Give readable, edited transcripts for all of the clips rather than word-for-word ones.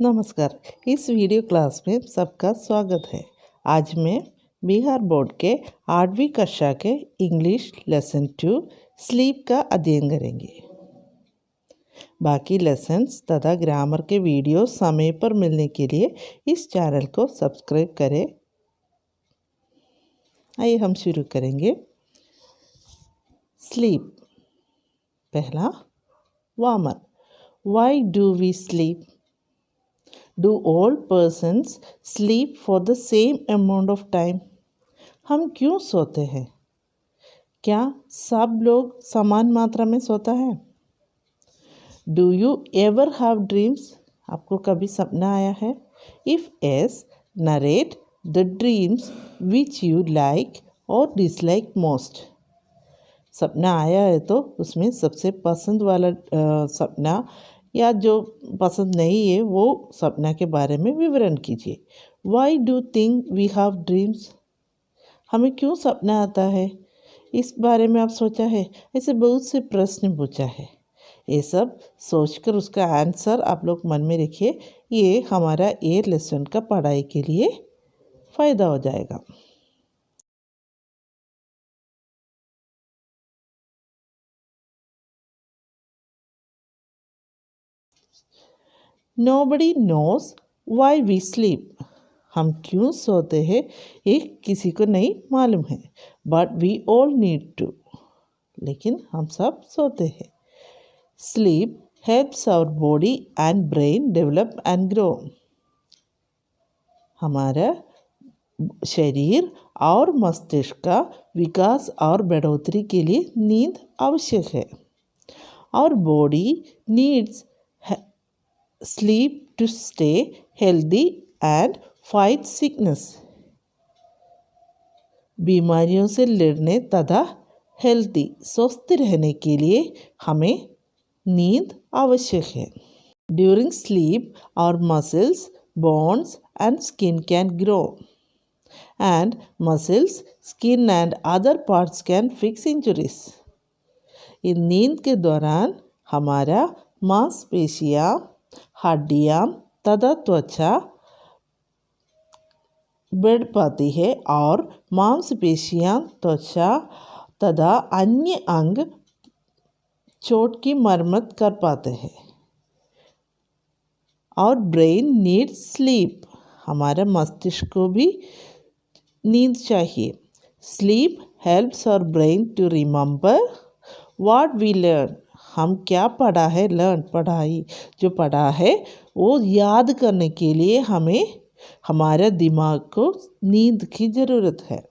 नमस्कार। इस video class में सबका स्वागत है। आज मैं बिहार बोर्ड के 8वीं कक्षा के इंग्लिश लेसन 2 स्लीप का अध्ययन करेंगे। बाकी लेसन्स तथा ग्रामर के वीडियो समय पर मिलने के लिए इस चैनल को सब्सक्राइब करें। आइए हम शुरू करेंगे। स्लीप। पहला warmer. Why do we sleep? Do all persons sleep for the same amount of time? हम क्यों सोते हैं? क्या सब लोग समान मात्रा में सोता है? Do you ever have dreams? आपको कभी सपना आया है? If yes, narrate the dreams which you like or dislike most. सपना आया है तो उसमें सबसे पसंद वाला सपना या जो पसंद नहीं है वो सपना के बारे में विवरण कीजिए। Why do think we have dreams? हमें क्यों सपना आता है? इस बारे में आप सोचा है? ऐसे बहुत से प्रश्न पूछा है। ये सब सोचकर उसका आंसर आप लोग मन में रखिए। ये हमारा ये लेसन का पढ़ाई के लिए फ़ायदा हो जाएगा। Nobody knows why we sleep. हम क्यों सोते हैं ये किसी को नहीं मालूम है। But we all need to. लेकिन हम सब सोते हैं। Sleep helps our body and brain develop and grow. हमारा शरीर और मस्तिष्क का विकास और बढ़ोतरी के लिए नींद आवश्यक है। Our body needs sleep to stay healthy and fight sickness. बीमारियों से लड़ने तथा हेल्दी स्वस्थ रहने के लिए हमें नींद आवश्यक है। During sleep, our muscles, bones and skin can grow. And muscles, skin and other parts can fix injuries. इस नींद के दौरान हमारा मांसपेशियाँ, हड्डियाँ तथा त्वचा बढ़ पाती है और मांसपेशियाँ, त्वचा तथा अन्य अंग चोट की मरम्मत कर पाते हैं। और ब्रेन नीड्स स्लीप। हमारा मस्तिष्क को भी नींद चाहिए। Sleep helps our brain to remember what we learn. हम क्या पढ़ा है, लर्न पढ़ाई जो पढ़ा है वो याद करने के लिए हमें हमारे दिमाग को नींद की ज़रूरत है।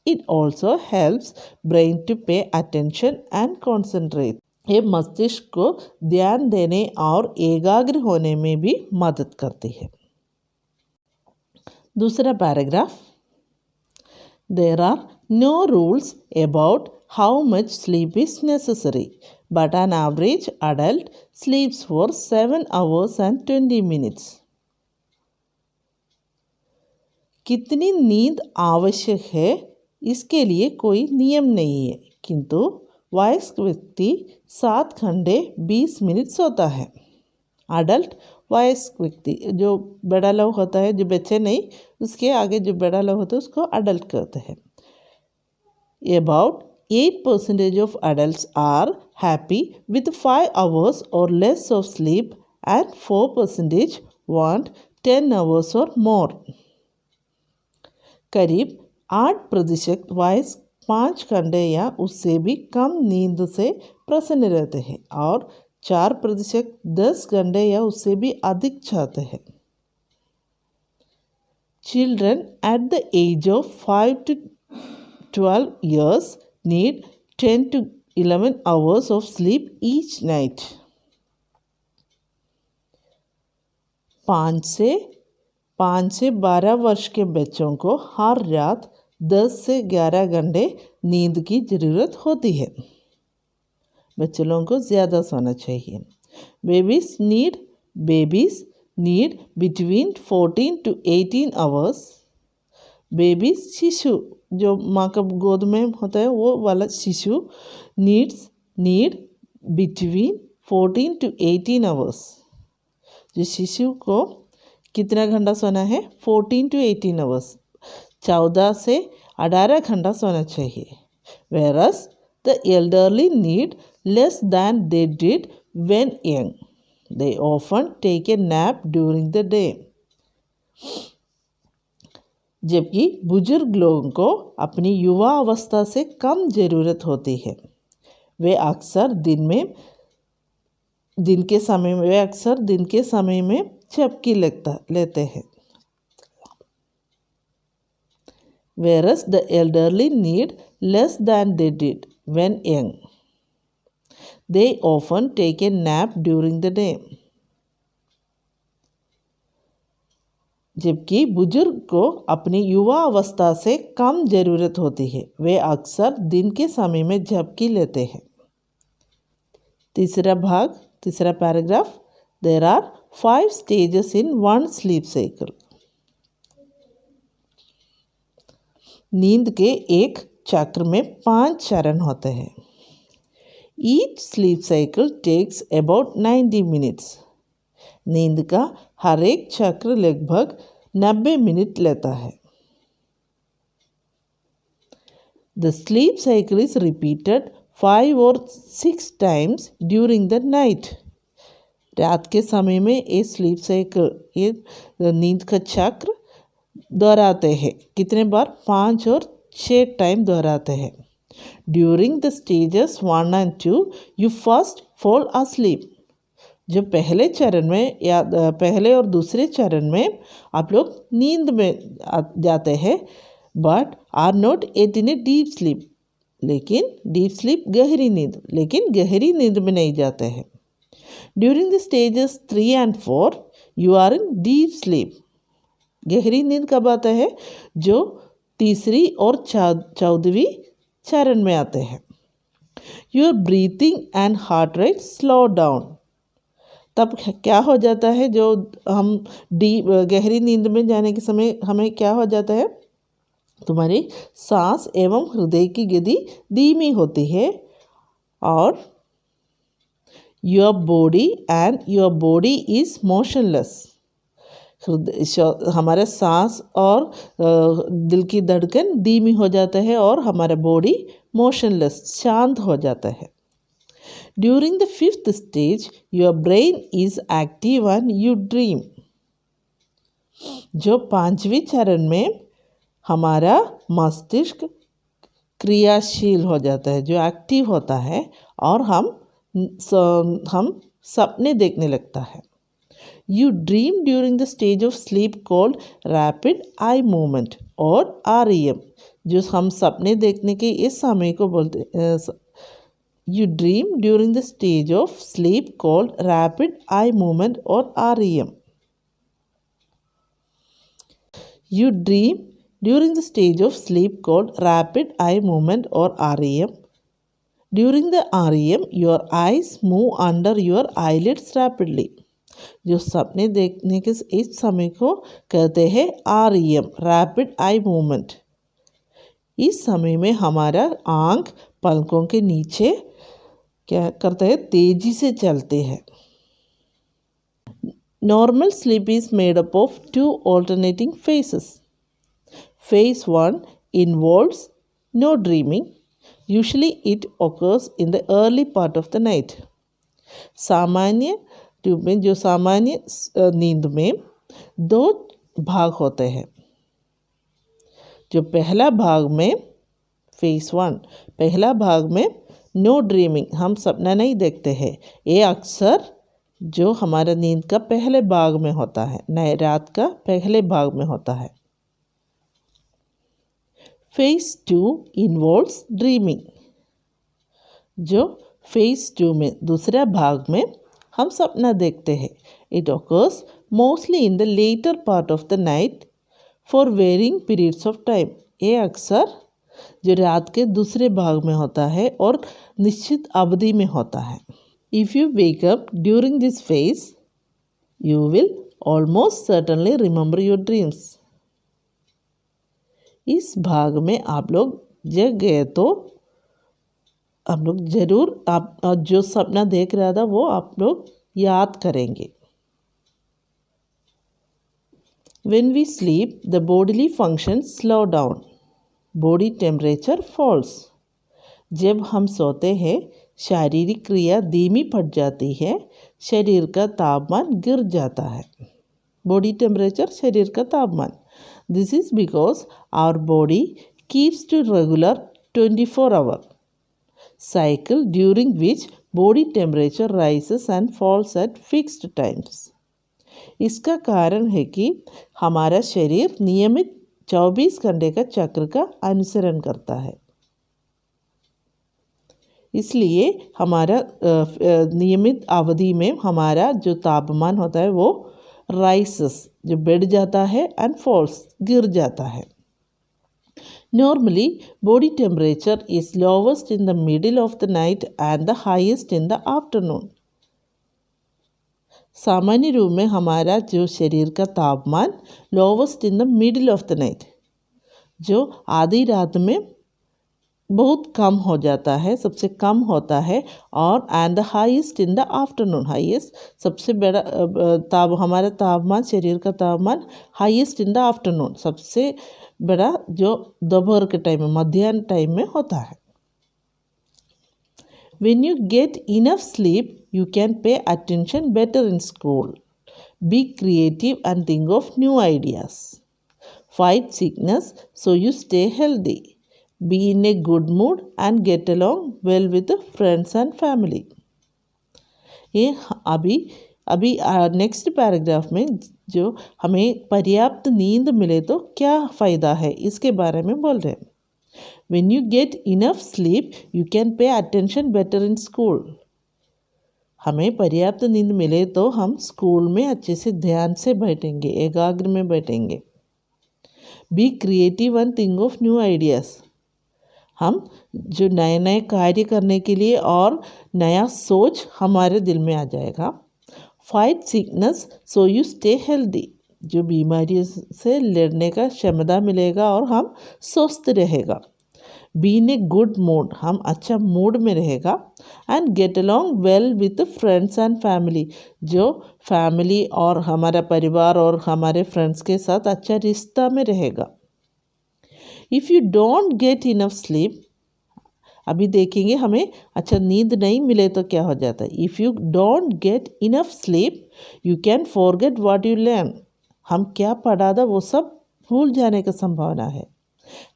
It also helps brain to pay attention and concentrate. ये मस्तिष्क को ध्यान देने और एकाग्र होने में भी मदद करती है। दूसरा paragraph. There are no rules about how much sleep is necessary, but an average adult sleeps for 7 hours and 20 minutes. कितनी नींद आवश्यक है इसके लिए कोई नियम नहीं है, किंतु वयस्क व्यक्ति 7 घंटे 20 मिनट सोता है। अडल्ट वयस्क व्यक्ति जो बड़ा लोग होता है, जो बच्चे नहीं, उसके आगे जो बड़ा लोग होता है उसको अडल्ट कहते हैं। About 8% of adults are happy with 5 hours or less of sleep and 4% want 10 hours or more. करीब 8% वयस्क 5 घंटे या उससे भी कम नींद से प्रसन्न रहते हैं और 4% 10 घंटे या उससे भी अधिक चाहते हैं। Children at the age of 5 to 12 years need 10 to 11 hours of sleep each night. 5 से 12 वर्ष के बच्चों को हर रात 10 से 11 घंटे नींद की ज़रूरत होती है। बच्चे लोगों को ज़्यादा सोना चाहिए। Babies need between 14 to 18 hours. Babies शिशु जो माँ का गोद में होता है वो वाला शिशु नीड बिटवीन 14 to 18 hours. जो शिशु को कितना घंटा सोना है? 14 to 18 आवर्स, 14 से 18 घंटा सोना चाहिए। Whereas the elderly need less than they did when young. They often take a nap during the day. जबकि बुजुर्ग लोगों को अपनी युवा अवस्था से कम ज़रूरत होती है। वे अक्सर दिन के समय में झपकी लेते हैं। Whereas the elderly need less than they did when young. They often take a nap during the day. जबकि बुजुर्ग को अपनी युवा अवस्था से कम ज़रूरत होती है, वे अक्सर दिन के समय में झपकी लेते हैं। तीसरा paragraph, There are 5 stages in one sleep cycle. नींद के एक चक्र में 5 चरण होते हैं। Each sleep cycle takes about 90 minutes. नींद का हर एक चक्र लगभग 90 मिनट लेता है। The sleep cycle is repeated 5 or 6 times during the night. रात के समय में ये स्लीप साइकिल, ये नींद का चक्र दोहराते हैं। कितने बार? 5 और 6 टाइम दोहराते हैं। During the stages 1 and 2 you first fall asleep. जो पहले चरण में या पहले और दूसरे चरण में आप लोग नींद में जाते हैं, but are not at in a deep sleep. लेकिन डीप स्लीप गहरी नींद, लेकिन गहरी नींद में नहीं जाते हैं. During the stages 3 and 4 you are in deep sleep. गहरी नींद कब आता है? जो तीसरी और 14वीं चरण में आते हैं. Your breathing and heart rate slow down. तब क्या हो जाता है? जो हम गहरी नींद में जाने के समय हमें क्या हो जाता है? तुम्हारी सांस एवं हृदय की गति धीमी होती है और योर बॉडी इज मोशनलेस. हमारे सांस और दिल की धड़कन धीमी हो जाता है और हमारा बॉडी मोशनलेस, शांत हो जाता है. During the 5th stage your brain is active and you dream. जो 5वीं चरण में हमारा मस्तिष्क क्रियाशील हो जाता है, जो एक्टिव होता है और हम सपने देखने लगता है. You dream during the stage of sleep called rapid eye movement और REM. जो हम सपने देखने के इस समय को बोलते हैं. You dream during the stage of sleep called rapid eye movement और REM. You dream during the stage of sleep called rapid eye movement or REM. During the REM, your eyes move under your eyelids rapidly. जो सपने देखने के इस समय को कहते हैं REM, रैपिड आई मूवमेंट. इस समय में हमारा आँख पलकों के नीचे क्या करता है? तेजी से चलते हैं. Normal sleep is made up of 2 alternating phases. Phase 1 involves no dreaming. Usually it occurs in the early part of the night. सामान्य ट्यूब में, जो सामान्य नींद में 2 भाग होते हैं. जो पहला भाग में फेज 1, पहला भाग में नो ड्रीमिंग, हम सपना नहीं देखते हैं. ये अक्सर जो हमारा नींद का पहले भाग में होता है, नए रात का पहले भाग में होता है. Phase 2 involves dreaming. जो फेज 2 में दूसरा भाग में हम सपना देखते हैं. It occurs mostly in the latter part of the night for varying periods of time. ये अक्सर जो रात के दूसरे भाग में होता है और निश्चित अवधि में होता है. If you wake up during this phase you will almost certainly remember your dreams. इस भाग में आप लोग जग गए तो आप लोग ज़रूर आप जो सपना देख रहा था वो आप लोग याद करेंगे. When we sleep, the bodily functions slow down. Body temperature falls. जब हम सोते हैं शारीरिक क्रिया धीमी पड़ जाती है, शरीर का तापमान गिर जाता है. Body temperature, शरीर का तापमान. This is because our body keeps to regular 24-hour cycle during which body temperature rises and falls at fixed times. इसका कारण है कि हमारा शरीर नियमित 24 घंटे का चक्र का अनुसरण करता है. इसलिए हमारा नियमित अवधि में हमारा जो तापमान होता है वो राइसेस, जो बढ़ जाता है, एंड फॉल्स, गिर जाता है. Normally body temperature is lowest in the middle of the night and the highest in the afternoon. सामान्य रूप में हमारा जो शरीर का तापमान lowest in the middle of the night, जो आधी रात में बहुत कम हो जाता है, सबसे कम होता है, और and the highest in the afternoon, highest सबसे बड़ा हमारा तापमान, शरीर का तापमान हाईएस्ट इन द आफ्टरनून, सबसे बड़ा जो दोपहर के टाइम में, मध्याह्न टाइम में होता है. When you get enough sleep, you can pay attention better in school. Be creative and think of new ideas. Fight sickness so you stay healthy. Be in a good mood and get along well with the friends and family. ये अभी next paragraph में जो हमें पर्याप्त नींद मिले तो क्या फ़ायदा है, इसके बारे में बोल रहे हैं. When you get enough sleep, you can pay attention better in school. हमें पर्याप्त नींद मिले तो हम स्कूल में अच्छे से ध्यान से बैठेंगे, एकाग्र में बैठेंगे. Be creative and think of new ideas. हम जो नए नए कार्य करने के लिए और नया सोच हमारे दिल में आ जाएगा. Fight sickness so you stay healthy. जो बीमारियों से लड़ने का क्षमता मिलेगा और हम स्वस्थ रहेगा. Be in a good mood, हम अच्छा मूड में रहेगा. And get along well with friends and family, जो फैमिली और हमारा परिवार और हमारे फ्रेंड्स के साथ अच्छा रिश्ता में रहेगा. If you don't get enough sleep, अभी देखेंगे हमें अच्छा नींद नहीं मिले तो क्या हो जाता है. If you don't get enough sleep you can forget what you learn. हम क्या पढ़ा था वो सब भूल जाने का संभावना है.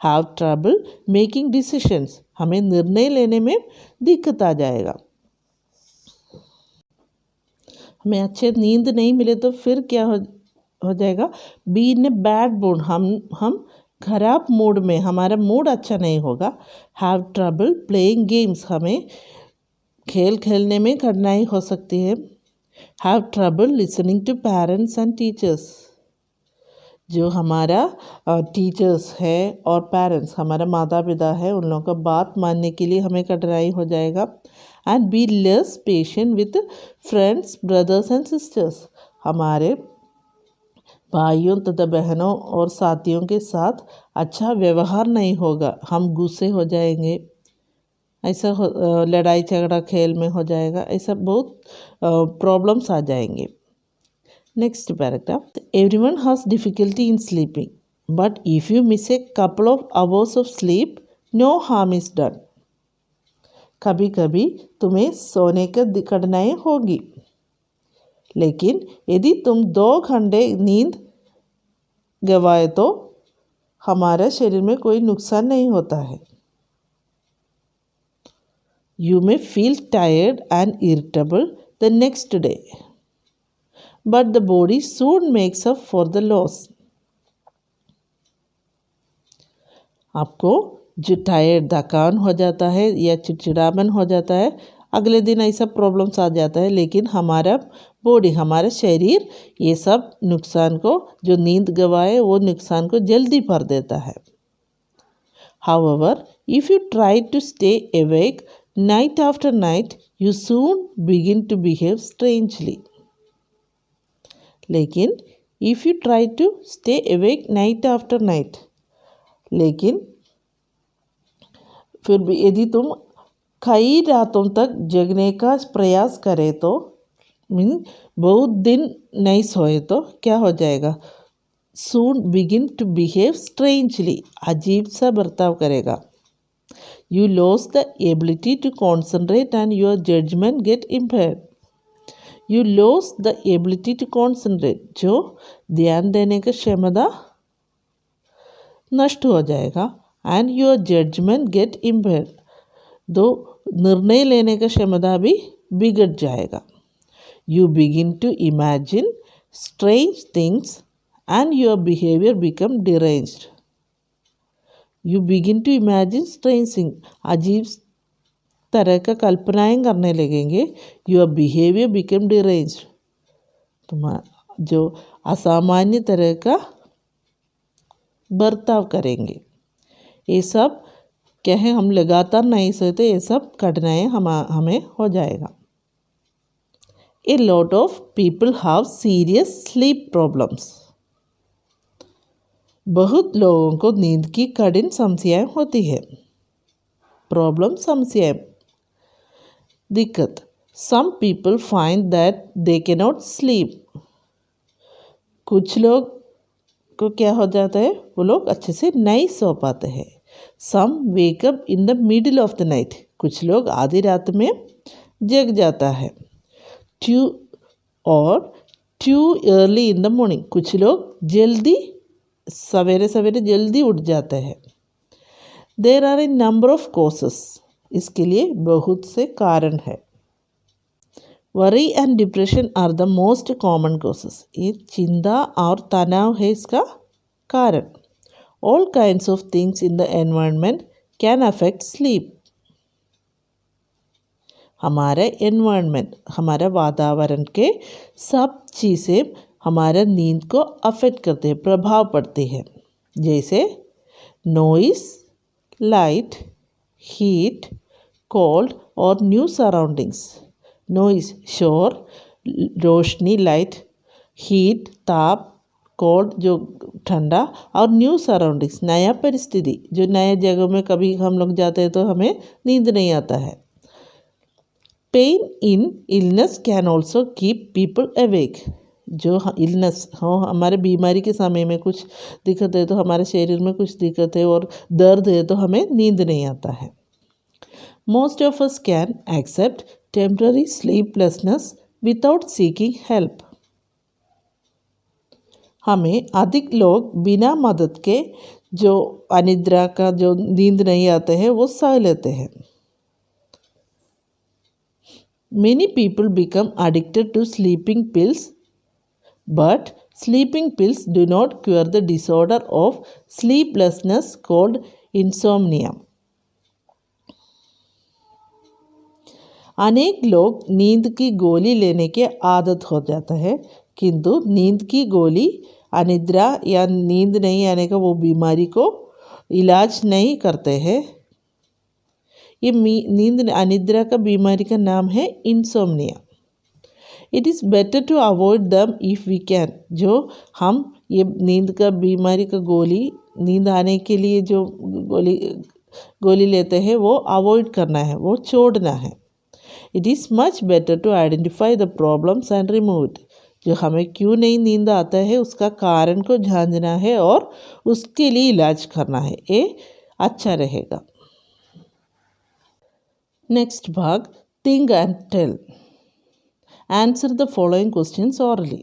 हैव ट्रबल मेकिंग डिसीशंस, हमें निर्णय लेने में दिक्कत आ जाएगा. हमें अच्छे नींद नहीं मिले तो फिर क्या हो जाएगा. Be in a bad mood, हम खराब मूड में, हमारा मूड अच्छा नहीं होगा. हैव ट्रबल प्लेइंग गेम्स, हमें खेल खेलने में कठिनाई हो सकती है. Have trouble listening to parents and teachers, जो हमारा टीचर्स है और पेरेंट्स, हमारा माता पिता है, उन लोगों का बात मानने के लिए हमें कठिनाई हो जाएगा. And be less patient with friends, brothers and sisters, हमारे भाइयों तथा बहनों और साथियों के साथ अच्छा व्यवहार नहीं होगा, हम गुस्से हो जाएंगे, ऐसा लड़ाई झगड़ा खेल में हो जाएगा, ऐसा बहुत प्रॉब्लम्स आ जाएंगे. Next paragraph. Everyone has difficulty in sleeping, but if you miss a couple of hours of sleep, no harm is done. कभी कभी तुम्हें सोने की कठिनाई होगी, लेकिन यदि तुम 2 घंटे नींद गंवाए तो हमारे शरीर में कोई नुकसान नहीं होता है. You may feel tired and irritable the next day, but the body soon makes up for the loss. आपको जो टायर्ड, थकान हो जाता है या चिड़चिड़ापन हो जाता है, अगले दिन ऐसा प्रॉब्लम्स आ जाता है, लेकिन हमारा बॉडी, हमारा शरीर ये सब नुकसान को, जो नींद गवाए वो नुकसान को जल्दी भर देता है. However, if you try to stay awake night after night, you soon begin to behave strangely. लेकिन if you try to stay awake night after night, लेकिन फिर भी यदि तुम कई रातों तक जगने का प्रयास करें तो बहुत दिन नहीं सोए तो क्या हो जाएगा. soon begin to behave strangely. अजीब सा बर्ताव करेगा. You lose the ability to concentrate and your judgment get impaired. You lose the ability to concentrate. जो ध्यान देने की क्षमता नष्ट हो जाएगा. And your judgment get impaired. दो निर्णय लेने की क्षमता भी बिगड़ जाएगा. You begin to imagine strange things and your behavior become deranged. You begin to imagine strange things. अजीब तरह का कल्पनाएं करने लगेंगे. Your behavior become deranged. जो असामान्य तरह का बर्ताव करेंगे. ये सब क्या है, हम लगातार नहीं सोते, ये सब कठिनाई हमें हो जाएगा. A lot of people have serious sleep problems. बहुत लोगों को नींद की कठिन समस्याएं होती है. प्रॉब्लम समस्याएं, दिक्कत. Some people find that they cannot sleep. कुछ लोग को क्या हो जाता है, वो लोग अच्छे से नहीं सो पाते हैं. Some wake up in the middle of the night. कुछ लोग आधी रात में जग जाता है. Too early in the morning. कुछ लोग जल्दी सवेरे जल्दी उठ जाते हैं. There are a number of causes. इसके लिए बहुत से कारण हैं. Worry and depression are the most common causes. ये चिंता और तनाव है इसका कारण. All kinds of things in the environment can affect sleep. हमारे एनवायरनमेंट, हमारे वातावरण के सब चीज़ें हमारे नींद को अफेक्ट करते हैं, प्रभाव पड़ते हैं. जैसे नॉइस, लाइट, हीट, कोल्ड और न्यू सराउंडिंग्स. नॉइस शोर, रोशनी लाइट, हीट ताप, कोल्ड जो ठंडा, और न्यू सराउंडिंग्स नया परिस्थिति, जो नए जगह में कभी हम लोग जाते हैं तो हमें नींद नहीं आता है. Pain in illness can also keep people awake. जो इलनेस हो, हमारे बीमारी के समय में कुछ दिक्कत है तो हमारे शरीर में कुछ दिक्कत है और दर्द है तो हमें नींद नहीं आता है. Most of us can accept temporary sleeplessness without seeking help. हमें अधिक लोग बिना मदद के जो अनिद्रा का जो नींद नहीं आते हैं वो सह लेते हैं. Many people become addicted to sleeping pills, but sleeping pills do not cure the disorder of sleeplessness called insomnia. अनेक लोग नींद की गोली लेने के आदत हो जाता है, किंतु नींद की गोली अनिद्रा या नींद नहीं आने का वो बीमारी को इलाज नहीं करते हैं. ये नींद अनिद्रा का बीमारी का नाम है insomnia. It is better to avoid them if we can. जो हम ये नींद का बीमारी का गोली, नींद आने के लिए जो गोली लेते हैं वो अवॉइड करना है, वो छोड़ना है. It is much better to identify the problems and remove it. जो हमें क्यों नहीं नींद आता है उसका कारण को जानना है और उसके लिए इलाज करना है, ये अच्छा रहेगा. नेक्स्ट भाग, think and tell. Answer the following questions orally.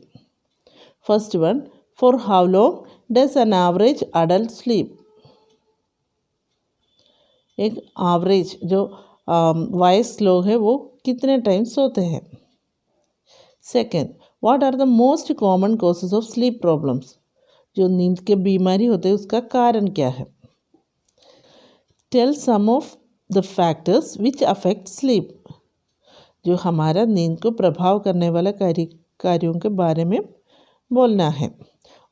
First one, for how long does an average adult sleep. एक एवरेज जो वयस्क लोग हैं वो कितने टाइम सोते हैं. Second, what are the most common causes of sleep problems. जो नींद के बीमारी होते हैं उसका कारण क्या है. Tell some of the factors which affect sleep. जो हमारा नींद को प्रभाव करने वाला कार्यों के बारे में बोलना है.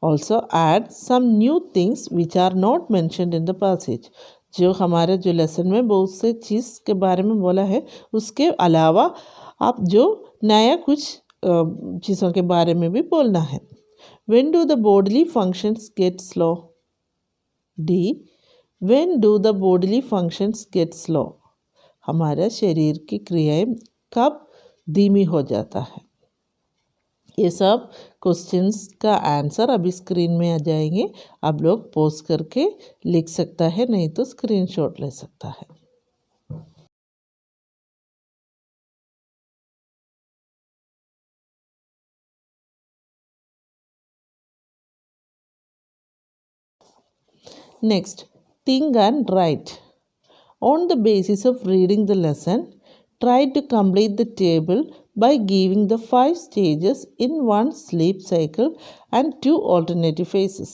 Also add some new things which are not mentioned in the passage. जो हमारे जो लेसन में बहुत से चीज़ के बारे में बोला है उसके अलावा आप जो नया कुछ चीज़ों के बारे में भी बोलना है. When do the bodily functions get slow. D, when do the bodily functions get slow. हमारे शरीर की क्रियाएं कब धीमी हो जाता है. ये सब क्वेश्चंस का आंसर अभी स्क्रीन में आ जाएंगे, आप लोग पॉज करके लिख सकता है, नहीं तो स्क्रीनशॉट ले सकता है। Next, think and write. On the basis of reading the lesson, try to complete the table by giving the 5 stages in one sleep cycle and 2 alternative phases.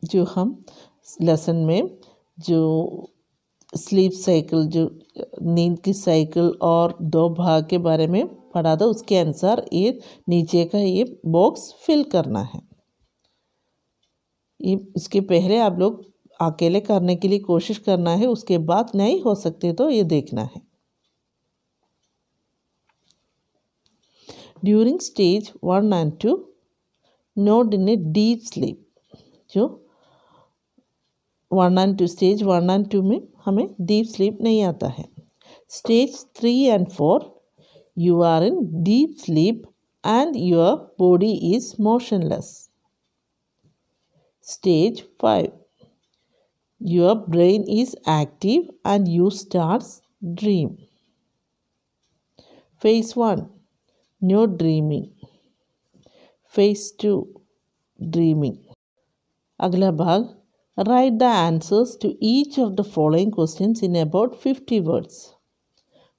जो हम लेसन में जो स्लीप साइकिल, जो नींद की साइकिल और 2 भाग के बारे में पढ़ा था, उसके अनुसार ये नीचे का ये बॉक्स फिल करना है। ये इसके पहले आप लोग अकेले करने के लिए कोशिश करना है, उसके बाद नहीं हो सकते तो ये देखना है। During stage 1 and 2 not in a deep sleep. जो 1 and 2 स्टेज 1 and 2 में हमें डीप स्लीप नहीं आता है। Stage 3 and 4 you are in deep sleep and your body is motionless. Stage 5 your brain is active and you start dream. Phase 1 no dreaming. Phase 2 dreaming. अगला भाग, write the answers to each of the following questions in about 50 words.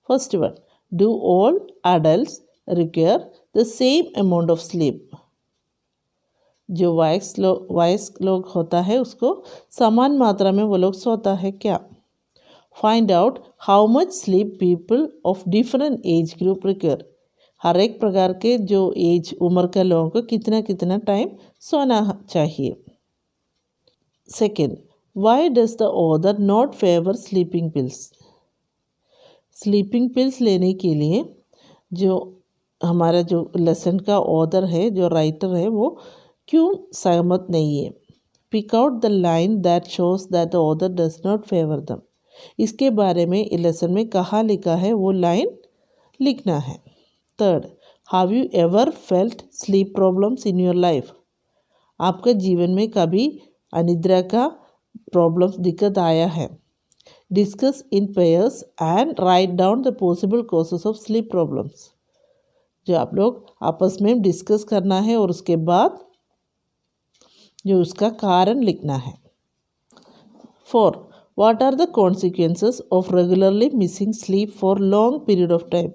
First one, do all adults require the same amount of sleep? जो वयस्क लोग होता है उसको समान मात्रा में वो लोग सोता है क्या? Find out how much sleep people of different age group require. हर एक प्रकार के जो एज उम्र के लोगों को कितना कितना टाइम सोना चाहिए। Second, why does the author not favour sleeping pills? Sleeping pills लेने के लिए जो हमारा जो लेसन का ऑथर है, जो राइटर है, वो क्यों सहमत नहीं है? Pick out the line that shows that the author does not favour them. इसके बारे में इस लेसन में कहाँ लिखा है वो लाइन लिखना है। Third, have you ever felt sleep problems in your life? आपके जीवन में कभी अनिद्रा का प्रॉब्लम्स दिक्कत आया है? Discuss in pairs and write down the possible causes of sleep problems. जो आप लोग आपस में डिस्कस करना है और उसके बाद जो उसका कारण लिखना है। 4. What are the consequences of regularly missing sleep for long period of time?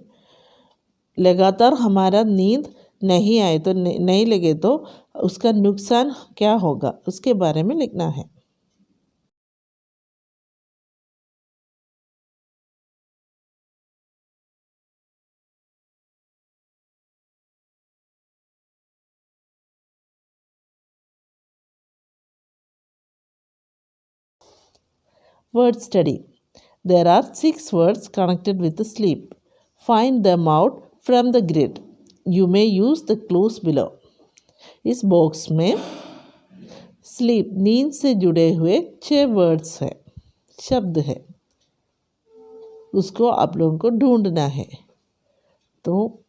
लगातार हमारा नींद नहीं आए तो नहीं लगे तो उसका नुकसान क्या होगा, उसके बारे में लिखना है। Word study. There are 6 words connected with the sleep. Find them out from the grid. You may use the clues below. इस बॉक्स में स्लीप, नींद से जुड़े हुए 6 वर्ड्स है, शब्द है, उसको आप लोगों को ढूंढना है। तो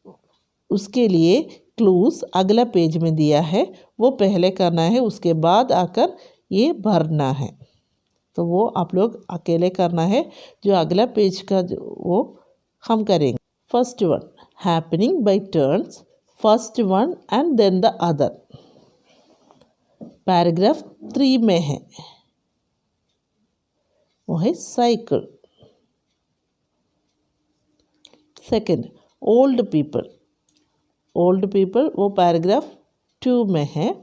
उसके लिए क्लूज अगला पेज में दिया है, वो पहले करना है, उसके बाद आकर ये भरना है। तो वो आप लोग अकेले करना है, जो अगला पेज का वो हम करेंगे। First one, happening by turns, first one and then the other. Paragraph 3 में है, वो है cycle. Second, old people, old people वो पैराग्राफ 2 में है,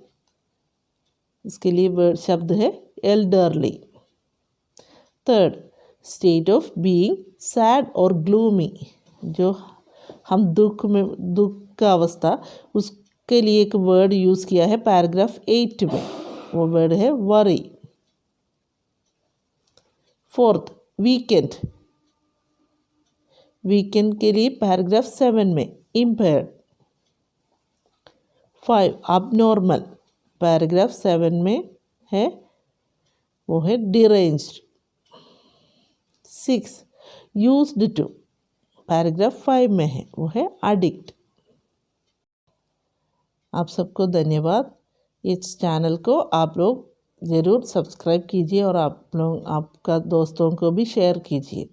इसके लिए शब्द है elderly. Third, state of being sad और ग्लूमी, जो हम दुख का अवस्था, उसके लिए एक वर्ड यूज़ किया है पैराग्राफ 8 में, वो वर्ड है वरी। फोर्थ, वीकेंड, वीकेंड के लिए पैराग्राफ 7 में इम्पेयर्ड। 5, अबनॉर्मल, पैराग्राफ 7 में है, वो है डिरेंज्ड। 6, यूज्ड टू, पैराग्राफ 5 में है, वो है एडिक्ट। आप सबको धन्यवाद। इस चैनल को आप लोग ज़रूर सब्सक्राइब कीजिए और आप लोग आपका दोस्तों को भी शेयर कीजिए।